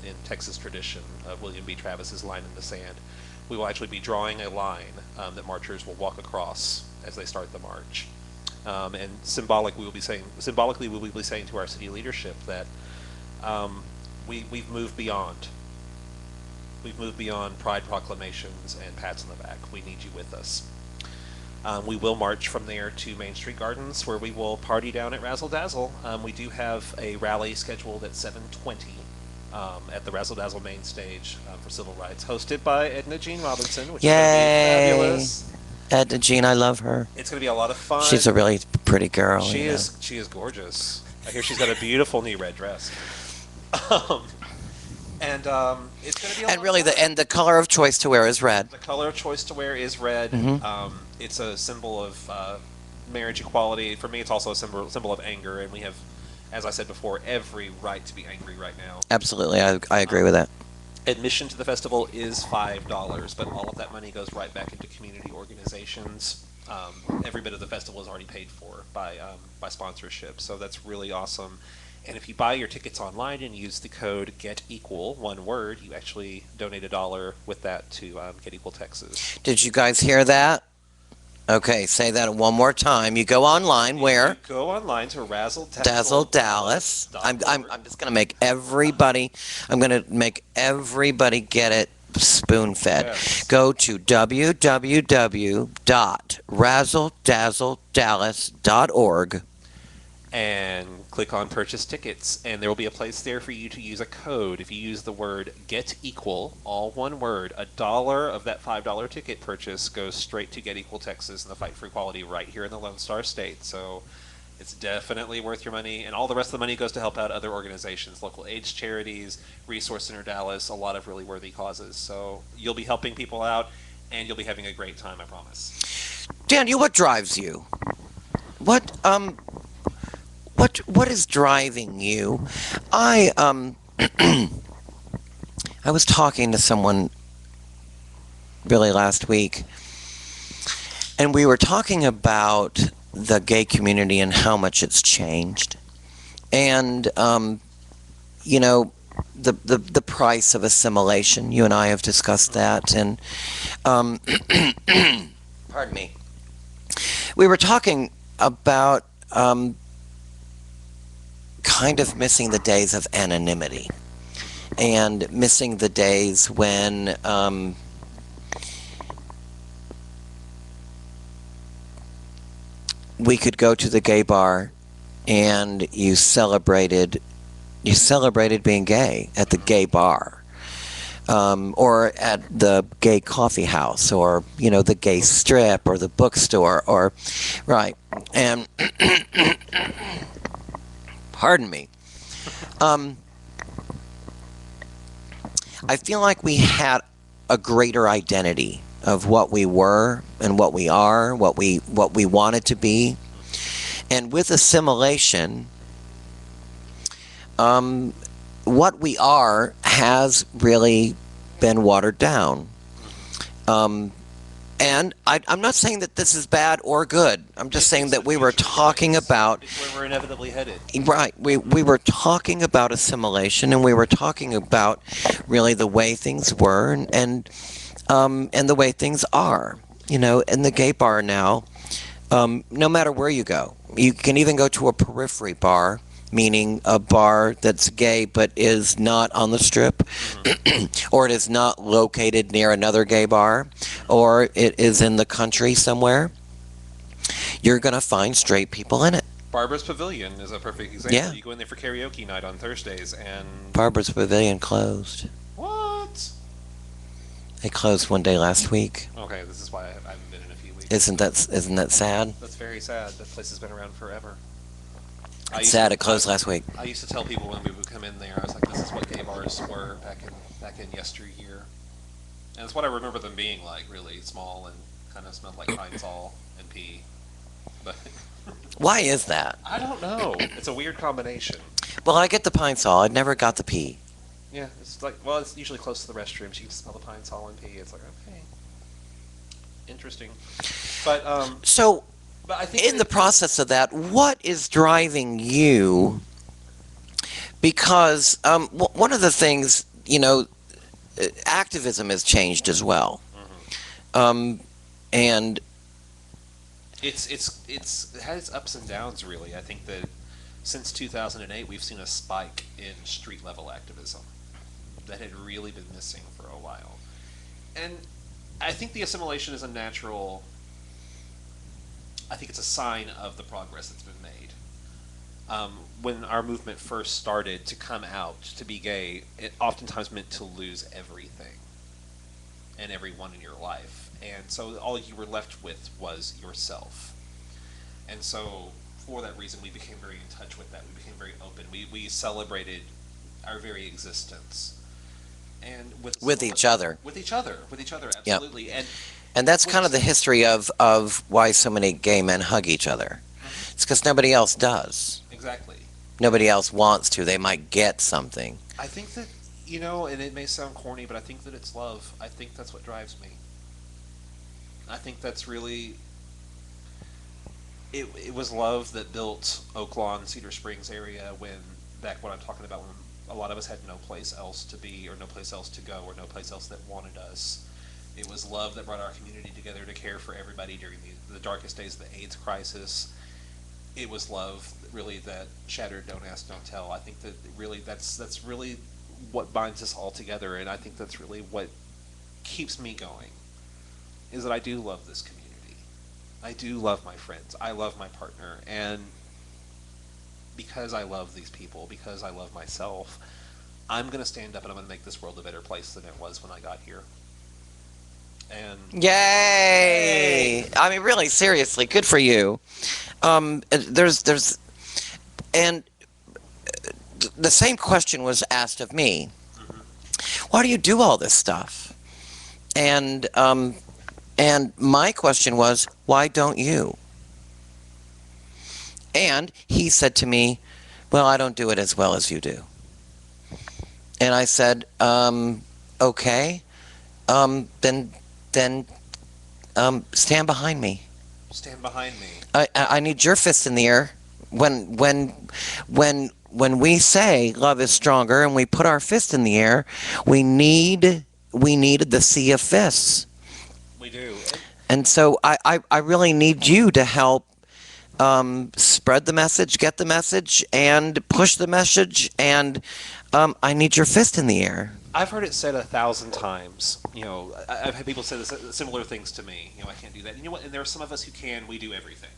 in Texas tradition of William B. Travis's line in the sand. We will actually be drawing a line that marchers will walk across as they start the march. And symbolically, we'll be saying to our city leadership that we've moved beyond. We've moved beyond pride proclamations and pats on the back. We need you with us. We will march from there to Main Street Gardens, where we will party down at Razzle Dazzle. We do have a rally scheduled at 7:20 at the Razzle Dazzle main stage for civil rights, hosted by Edna Jean Robinson, which is going to be fabulous. Edna Jean, I love her. It's going to be a lot of fun. She's a really pretty girl. She you know. is. She is gorgeous. I hear she's got a beautiful new red dress. And it's going to be. And really, the color of choice to wear is red. The color of choice to wear is red. It's a symbol of marriage equality. For me, it's also a symbol of anger, and we have, as I said before, every right to be angry right now. Absolutely, I agree with that. Admission to the festival is $5, but all of that money goes right back into community organizations. Every bit of the festival is already paid for by sponsorship, so that's really awesome. And if you buy your tickets online and use the code GetEqual, one word, you actually donate $1 with that to Get Equal Texas. Did you guys hear that? Okay, say that one more time. You go online where? You go online to Razzle Dazzle Dallas. I'm just gonna make everybody. I'm gonna make everybody get it spoon fed. Yes. Go to www.razzledazzledallas.org. and click on purchase tickets, and there will be a place there for you to use a code. If you use the word Get Equal, all one word, $1 of that $5 ticket purchase goes straight to Get Equal Texas and the fight for equality right here in the Lone Star State. So it's definitely worth your money, and all the rest of the money goes to help out other organizations, local AIDS charities, Resource Center Dallas, a lot of really worthy causes. So you'll be helping people out, and you'll be having a great time, I promise. Daniel, what drives you? What is driving you? I was talking to someone really last week, and we were talking about the gay community and how much it's changed, and you know, the price of assimilation. You and I have discussed that, and pardon me. We were talking about kind of missing the days of anonymity and missing the days when we could go to the gay bar and you celebrated being gay at the gay bar, or at the gay coffee house, or you know, the gay strip, or the bookstore, or right. And pardon me. I feel like we had a greater identity of what we were and what we are, what we wanted to be. And with assimilation, what we are has really been watered down. And I'm not saying that this is bad or good. I'm just saying It's that the we were future, talking right? about, It's where we're inevitably headed. right, we were talking about assimilation, and we were talking about really the way things were, and the way things are. In the gay bar now, no matter where you go, you can even go to a periphery bar, meaning a bar that's gay but is not on the strip, or it is not located near another gay bar, or it is in the country somewhere. You're going to find straight people in it. Barbara's Pavilion is a perfect example. Yeah. You go in there for karaoke night on Thursdays, and Barbara's Pavilion closed. what? It closed one day last week. Okay, this is why I haven't been in a few weeks. Isn't that sad? That's very sad. That place has been around forever. I It's used sad to- it closed last week. I used to tell people when we would come in there, I was like, "This is what gay bars were back in yesteryear," and it's what I remember them being like, really small and kind of smelled like pine sol and pee. But Why is that? I don't know. It's a weird combination. Well, I get the pine sol. I never got the pee. Yeah, it's like, well, it's usually close to the restrooms. You can smell the pine sol and pee. It's like, okay, interesting. But So, but I think in the process of that, what is driving you? Because one of the things, activism has changed as well. And it has its ups and downs, really. I think that since 2008, we've seen a spike in street level activism that had really been missing for a while. And I think the assimilation is a natural. I think it's a sign of the progress that's been made. When our movement first started to come out to be gay, it oftentimes meant to lose everything and everyone in your life. And so all you were left with was yourself. And so for that reason, we became very in touch with that. We became very open. We celebrated our very existence. And with each other. With each other, absolutely. Yep. And that's kind of the history of why so many gay men hug each other. It's because nobody else does. Exactly. Nobody else wants to. They might get something. I think that, and it may sound corny, but I think that it's love. I think that's what drives me. I think that's really, it was love that built Oak Lawn, Cedar Springs area back when I'm talking about when a lot of us had no place else to be or no place else to go or no place else that wanted us. It was love that brought our community together to care for everybody during the darkest days of the AIDS crisis. It was love, really, that shattered Don't Ask, Don't Tell. I think that really that's really what binds us all together, and I think that's really what keeps me going, is that I do love this community. I do love my friends. I love my partner, and because I love these people, because I love myself, I'm going to stand up and I'm going to make this world a better place than it was when I got here. And Yay! I mean, really, seriously, good for you. There's, and the same question was asked of me. Why do you do all this stuff? And my question was, why don't you? And he said to me, well, I don't do it as well as you do. And I said, okay, then stand behind me. stand behind me. I need your fist in the air when we say love is stronger and we put our fist in the air. We need the sea of fists. We do. And so I really need you to help spread the message, get the message, and push the message. And I need your fist in the air. I've heard it said 1,000 times. I've had people say similar things to me. I can't do that. And you know what? And there are some of us who can. We do everything.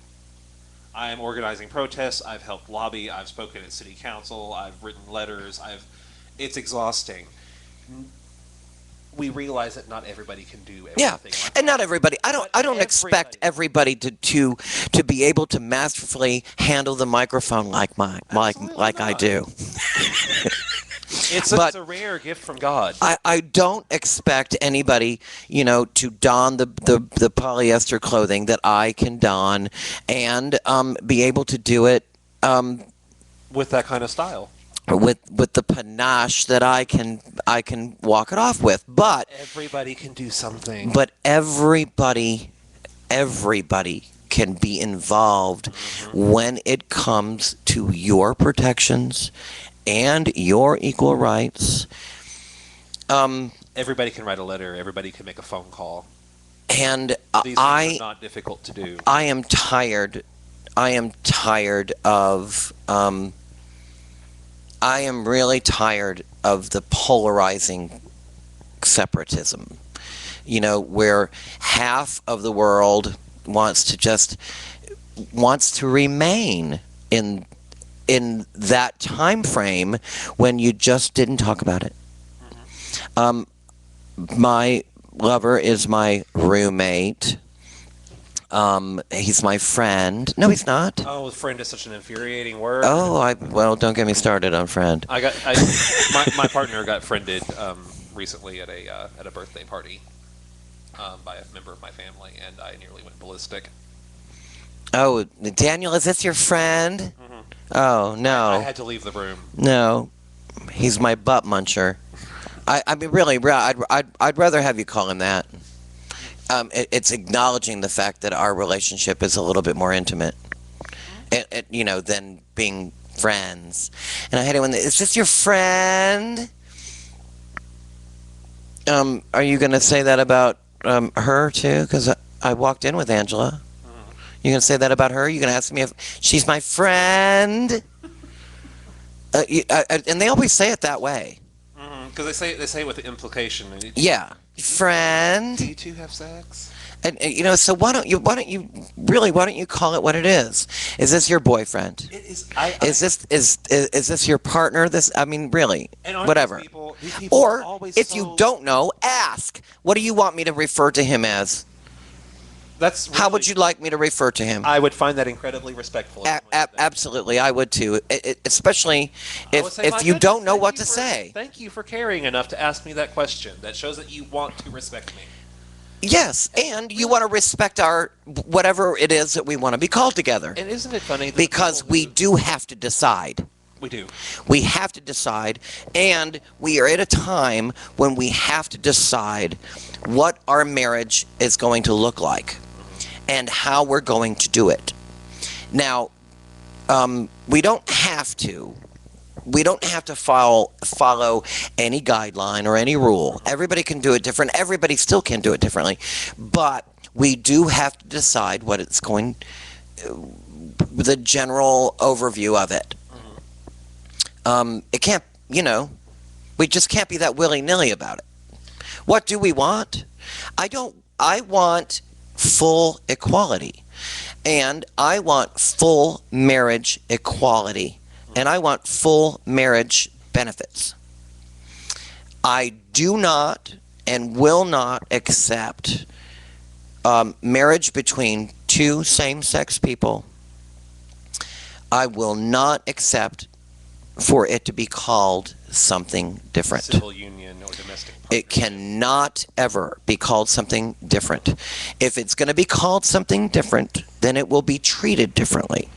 I am organizing protests. I've helped lobby. I've spoken at city council. I've written letters. It's exhausting. We realize that not everybody can do everything. Yeah, like and that. not everybody. I don't expect everybody to be able to masterfully handle the microphone like Absolutely I not. do. It's But a rare gift from God. I don't expect anybody, to don the polyester clothing that I can don and be able to do it With that kind of style. with the panache that I can walk it off with. But Everybody can do something. everybody can be involved when it comes to your protections and your equal rights. Everybody can write a letter. Everybody can make a phone call. And These things are not difficult to do. I am tired. I am tired of. I am really tired of the polarizing separatism. You know, where half of the world wants to remain in that time frame when you just didn't talk about it. My lover is my roommate. He's my friend. No, he's not. Oh, friend is such an infuriating word. Oh, well, don't get me started on friend. My partner got friended recently at a birthday party by a member of my family, and I nearly went ballistic. Oh, Daniel, is this your friend? Mhm. Oh, no. I had to leave the room. No, he's my butt muncher. I mean, really, I'd rather have you call him that. It's acknowledging the fact that our relationship is a little bit more intimate, you know, than being friends. And I hate it when is this your friend? Are you gonna say that about her too? Because I walked in with Angela. You gonna say that about her? You gonna ask me if she's my friend? And they always say it that way. Because they say it with the implication. Yeah, friend. Do you two have sex? And you know, so why don't you call it what it is? Is this your boyfriend? It is. Is this your partner? I mean, really, And aren't whatever. These people are Or always if so- you don't know, ask. What do you want me to refer to him as? That's How would you like me to refer to him? I would find that incredibly respectful. Absolutely, I would too. Especially I would say, if "My you goodness, don't know thank what you to for- say. Thank you for caring enough to ask me that question. That shows that you want to respect me. Yes, and you want to respect our whatever it is that we want to be called together. And isn't it funny? That Because people we who- do have to decide. We do. We have to decide, and we are at a time when we have to decide what our marriage is going to look like and how we're going to do it. Now, we don't have to. We don't have to follow any guideline or any rule. Everybody can do it different. Everybody still can do it differently. But we do have to decide what it's going, the general overview of it. It can't, you know, we just can't be that willy-nilly about it. What do we want? I want full equality. And I want full marriage equality. And I want full marriage benefits. I do not and will not accept marriage between two same-sex people. I will not accept for it to be called something different. Civil union or domestic partnership. It cannot ever be called something different. If it's going to be called something different, then it will be treated differently.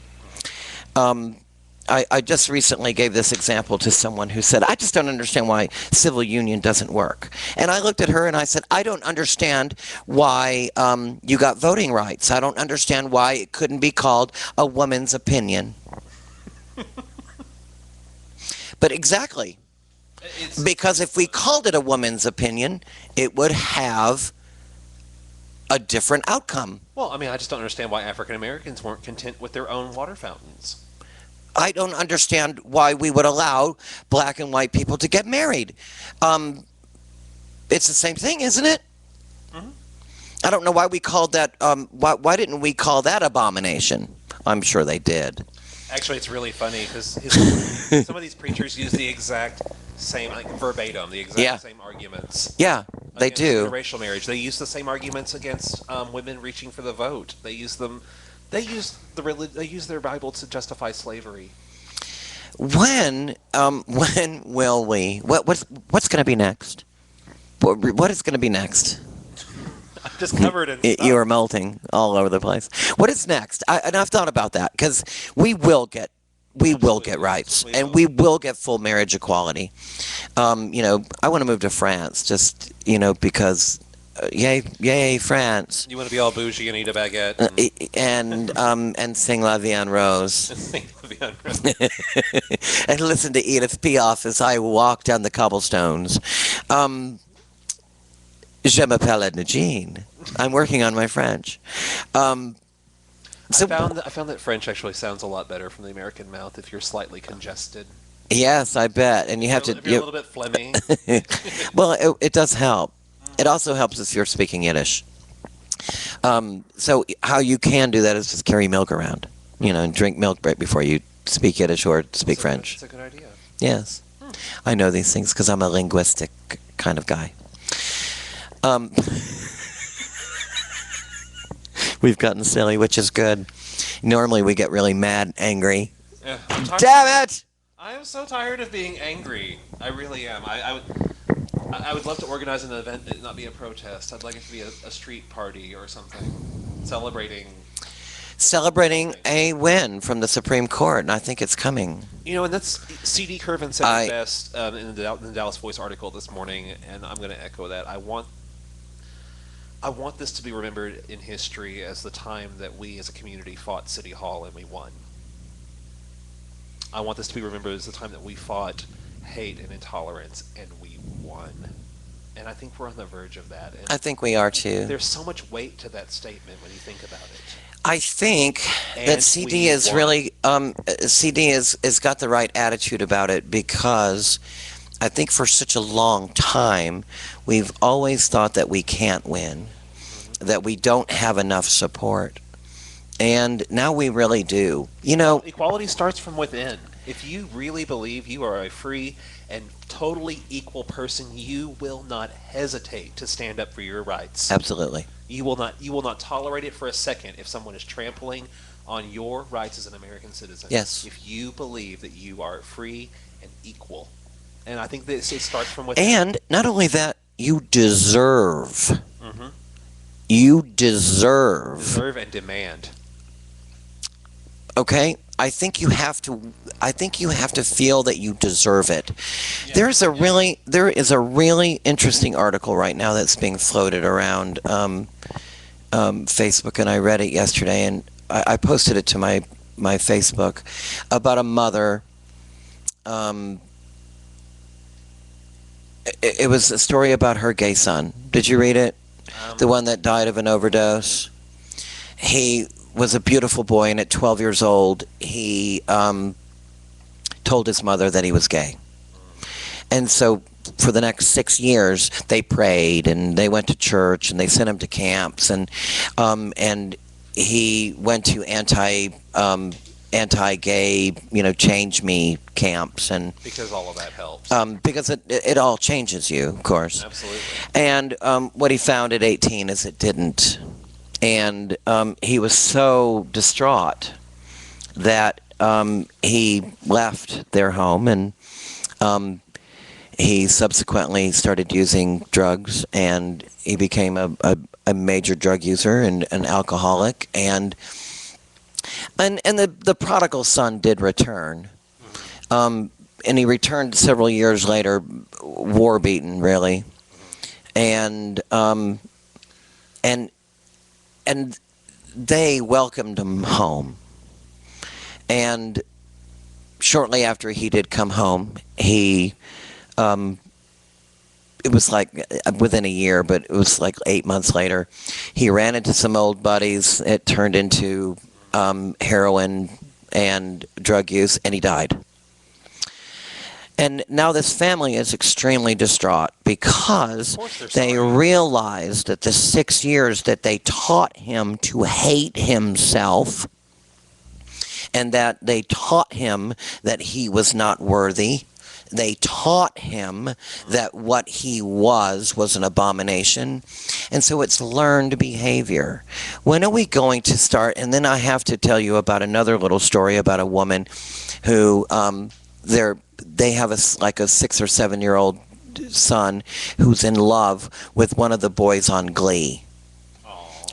I just recently gave this example to someone who said, I just don't understand why civil union doesn't work. And I looked at her and I said, I don't understand why you got voting rights. I don't understand why it couldn't be called a woman's opinion. But exactly. Because if we called it a woman's opinion, it would have a different outcome. Well, I mean, I just don't understand why African Americans weren't content with their own water fountains. I don't understand why we would allow black and white people to get married. It's the same thing, isn't it? Mm-hmm. I don't know why we called that. Why didn't we call that abomination? I'm sure they did. Actually, it's really funny because some of these preachers use the exact same, like verbatim, the exact same arguments. Yeah, they against do. Interracial marriage. They use the same arguments against women reaching for the vote. They use them. They use their Bible to justify slavery. When will we? What's going to be next? What is going to be next? I'm just covered in stuff. You are melting all over the place. What is next? And I've thought about that because we will get we will Absolutely. get rights, We and will. we will get full marriage equality. I want to move to France, just because, yay, France, You want to be all bougie and eat a baguette and, and sing La Vie en Rose, sing the Viagra. and listen to Edith Piaf as I walk down the cobblestones. Um, Je m'appelle Nadine. I'm working on my French. Um, so I found that French actually sounds a lot better from the American mouth if you're slightly congested. yes, I bet, and you have to. If you're a little bit phlegmy. Well, it does help. It also helps if you're speaking Yiddish. So how you can do that is just carry milk around, and drink milk right before you speak Yiddish or speak French. That's a good idea. Yes, I know these things because I'm a linguistic kind of guy. We've gotten silly, which is good. Normally we get really mad, angry. Yeah, Damn it! I am so tired of being angry. I really am. I would love to organize an event that not be a protest. I'd like it to be a street party or something, Celebrating a win from the Supreme Court, and I think it's coming. And that's C.D. Curvin said it best in the Dallas Voice article this morning, and I'm going to echo that. I want this to be remembered in history as the time that we as a community fought City Hall and we won. I want this to be remembered as the time that we fought hate and intolerance and we won. And I think we're on the verge of that. And I think we are too. there's so much weight to that statement when you think about it. I think that And CD we is won. really CD is got the right attitude about it, because I think for such a long time we've always thought that we can't win, that we don't have enough support, and now we really do. Equality starts from within. If you really believe you are a free and totally equal person, you will not hesitate to stand up for your rights. Absolutely. You will not tolerate it for a second if someone is trampling on your rights as an American citizen. Yes. If you believe that you are free and equal. And I think that it starts from within. And not only that, you deserve. Mhm. You deserve. Deserve and demand. Okay? I think you have to feel that you deserve it. There is a really interesting article right now that's being floated around Facebook, and I read it yesterday, and I posted it to my Facebook, about a mother. It was a story about her gay son. Did you read it? The one that died of an overdose. He was a beautiful boy, and at 12 years old, he told his mother that he was gay. And so for the next 6 years, they prayed, and they went to church, and they sent him to camps, and he went to anti-gay, change me camps, and Because all of that helps. because it all changes you, of course. Absolutely. And what he found at 18 is it didn't. And he was so distraught that he left their home, and he subsequently started using drugs, and he became a major drug user and an alcoholic. And the prodigal son did return. And he returned several years later, war-beaten, really. And they welcomed him home. And shortly after he did come home, it was like within a year, but it was like 8 months later, he ran into some old buddies. It turned into heroin and drug use, and he died. And now this family is extremely distraught because they realized that the 6 years that they taught him to hate himself, and that they taught him that he was not worthy, they taught him that what he was an abomination. And so it's learned behavior. When are we going to start? And then I have to tell you about another little story about a woman who they have a 6 or 7 year old son who's in love with one of the boys on Glee.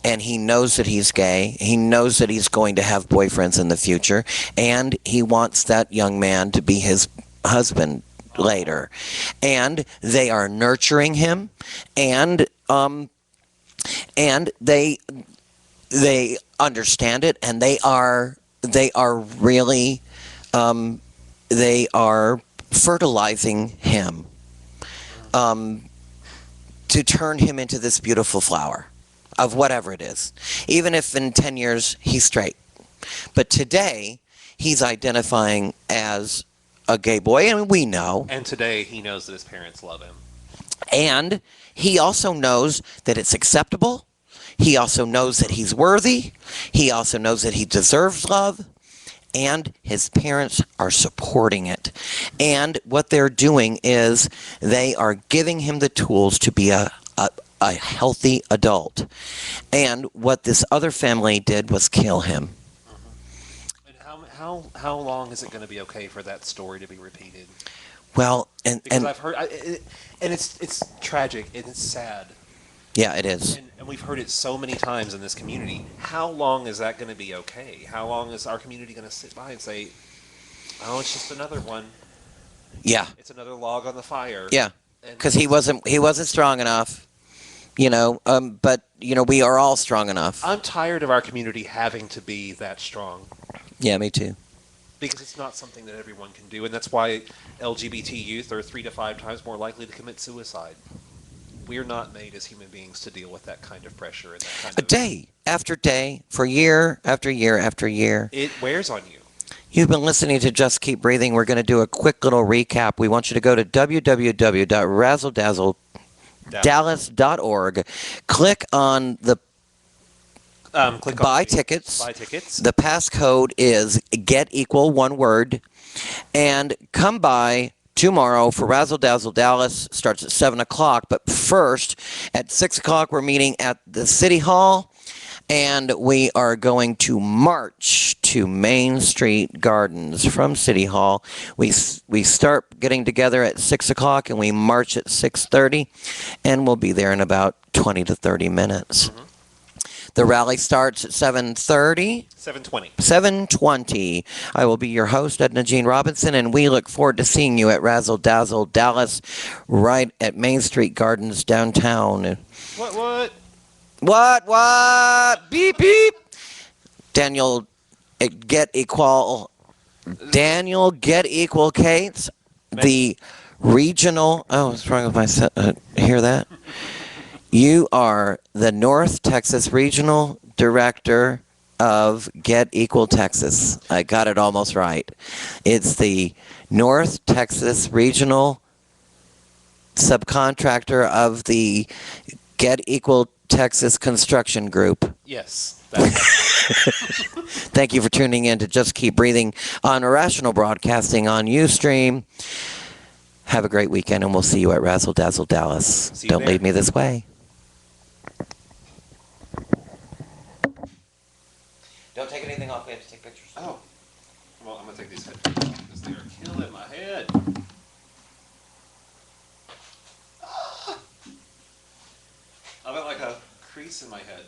and he knows that he's gay. He knows that he's going to have boyfriends in the future, and he wants that young man to be his husband later. And they are nurturing him, and they understand it, and they are really they are fertilizing him to turn him into this beautiful flower of whatever it is, even if in 10 years he's straight. But today he's identifying as a gay boy, and we know. And today he knows that his parents love him. And he also knows that it's acceptable. He also knows that he's worthy. He also knows that he deserves love. And his parents are supporting it. And what they're doing is they are giving him the tools to be a healthy adult. And what this other family did was kill him. And how long is it going to be okay for that story to be repeated? Well, and Because I've heard, and it's tragic and it's sad. yeah, it is. And we've heard it so many times in this community. How long is that going to be okay? How long is our community going to sit by and say, "Oh, it's just another one. Yeah, It's another log on the fire." yeah. And Because he wasn't strong enough, But we are all strong enough. I'm tired of our community having to be that strong. Yeah, me too. Because it's not something that everyone can do, and that's why LGBT youth are 3 to 5 times more likely to commit suicide. We're not made as human beings to deal with that kind of pressure and that kind of... Day after day, for year after year after year. It wears on you. You've been listening to Just Keep Breathing. We're going to do a quick little recap. We want you to go to www.razzledazledallas.org. Click on the Click on buy tickets. Buy tickets. The passcode is get equal one word. And come by tomorrow for Razzle Dazzle Dallas. Starts at 7 o'clock. But first, at 6 o'clock, we're meeting at the City Hall. And we are going to march to Main Street Gardens from City Hall. We start getting together at 6 o'clock and we march at 6:30. And we'll be there in about 20 to 30 minutes. Mm-hmm. The rally starts at 7:30. 7:20. 7:20. I will be your host, Edna Jean Robinson, and we look forward to seeing you at Razzle Dazzle Dallas, right at Main Street Gardens downtown. What? What? Beep, beep. Daniel, get equal Cates, the regional... Oh, what's wrong with my set? Hear that? You are the North Texas Regional Director of Get Equal Texas. I got it almost right. It's the North Texas Regional Subcontractor of the Get Equal Texas Construction Group. Yes. Thank you for tuning in to Just Keep Breathing on Irrational Broadcasting on Ustream. Have a great weekend, and we'll see you at Razzle Dazzle Dallas. Don't leave me this way. Don't take anything off. We have to take pictures. Oh. Well, I'm going to take these headphones off because they are killing my head. I've got like a crease in my head.